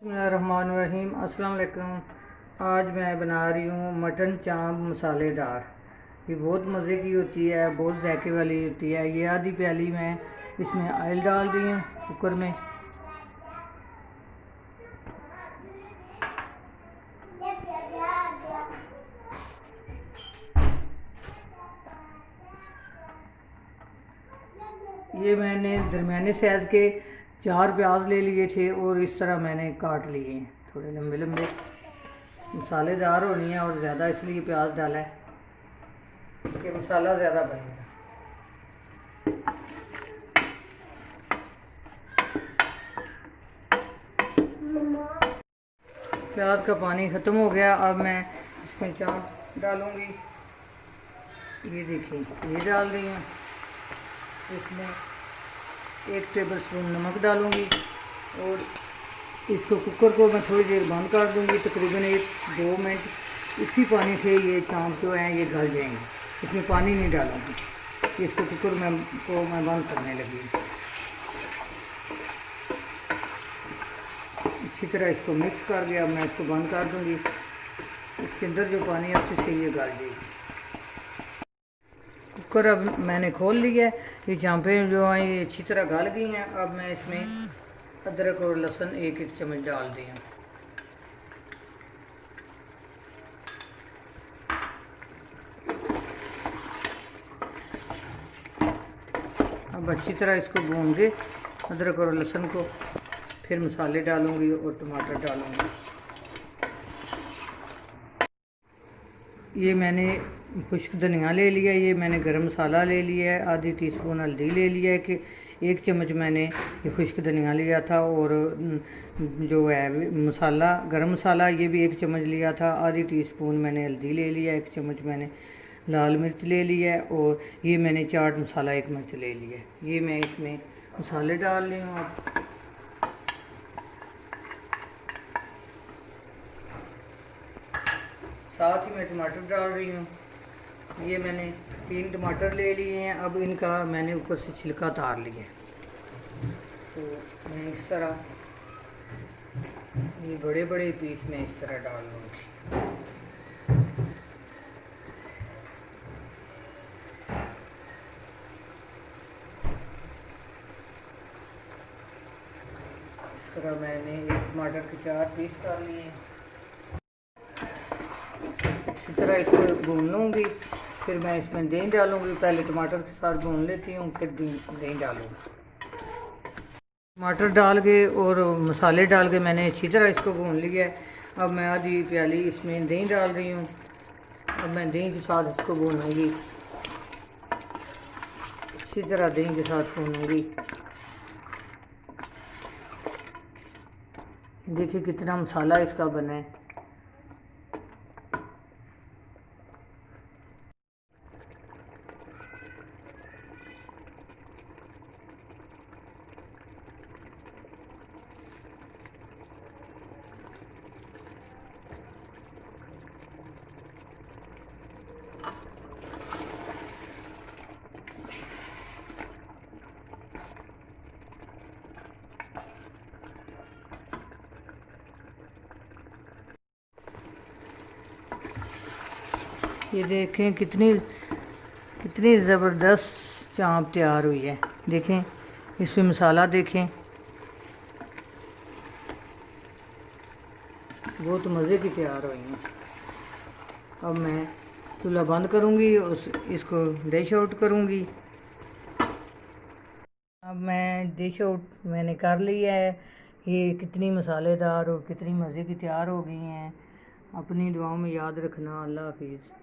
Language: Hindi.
बिस्मिल्लाहिर्रहमानिर्रहीम। अस्सलाम वालेकुम। आज मैं बना रही हूँ मटन चाँप मसालेदार। ये बहुत मज़े की होती है, बहुत जायके वाली होती है। ये आधी प्याली मैं इसमें ऑयल डाल दी हूँ कुकर में। ये मैंने दरमियाने साइज़ के 4 प्याज ले लिए थे और इस तरह मैंने काट लिए हैं, थोड़े लंबे लंबे। मसालेदार होनी है और ज़्यादा इसलिए प्याज डाला है कि मसाला ज़्यादा बनेगा। प्याज का पानी ख़त्म हो गया। अब मैं इसमें चाँप डालूँगी। ये देखिए, ये डाल रही हूँ। इसमें 1 टेबल स्पून नमक डालूँगी और इसको कुकर को मैं थोड़ी देर बंद कर दूँगी, तकरीबन 1-2 मिनट। इसी पानी से ये चाँप जो है ये गल जाएंगे, इसमें पानी नहीं डालूँगी। इसको कुकर में मैं बंद करने लगी। अच्छी तरह इसको मिक्स कर दिया। मैं इसको बंद कर दूँगी। इसके अंदर जो पानी है उससे ये गल जाएगी। कुकर अब मैंने खोल लिया है। ये चाँपें जो हैं ये अच्छी तरह गल गई हैं। अब मैं इसमें अदरक और लहसुन 1-1 चम्मच डाल दी हूँ। अब अच्छी तरह इसको भून के अदरक और लहसुन को, फिर मसाले डालूँगी और टमाटर डालूँगी। ये मैंने खुश्क धनिया ले लिया, ये मैंने गरम मसाला ले लिया है, आधी टीस्पून हल्दी ले लिया है, कि 1 चम्मच मैंने ये खुश्क धनिया लिया था, और जो है मसाला गरम मसाला ये भी 1 चम्मच लिया था। आधी टीस्पून मैंने हल्दी ले लिया, 1 चम्मच मैंने लाल मिर्च ले लिया है, और ये मैंने चाट मसाला 1 मिर्च ले लिया है। ये मैं इसमें मसाले डाल रही हूँ। अब साथ ही मैं टमाटर डाल रही हूँ। ये मैंने 3 टमाटर ले लिए हैं। अब इनका मैंने ऊपर से छिलका उतार लिया। तो मैं इस तरह ये बड़े बड़े पीस में इस तरह डाल लूँगी। इस तरह मैंने 1 टमाटर के 4 पीस डाल लिए। इसी तरह इसको भून लूँगी, फिर मैं इसमें दही डालूँगी। पहले टमाटर के साथ भून लेती हूँ, फिर दही डालूँगी। टमाटर डाल के और मसाले डाल के मैंने अच्छी तरह इसको भून लिया है। अब मैं आधी प्याली इसमें दही डाल रही हूँ। अब मैं दही के साथ इसको भूनूँगी, अच्छी तरह दही के साथ भूनूँगी। देखिए कितना मसाला इसका बना है। ये देखें कितनी ज़बरदस्त चाँप तैयार हुई है। देखें इसमें मसाला देखें, बहुत मज़े की तैयार हुई है। अब मैं चूल्हा बंद करूँगी और इसको डिश आउट करूँगी। अब मैं डिश आउट मैंने कर लिया है। ये कितनी मसालेदार और कितनी मज़े की तैयार हो गई हैं। अपनी दुआओं में याद रखना। अल्लाह हाफिज़।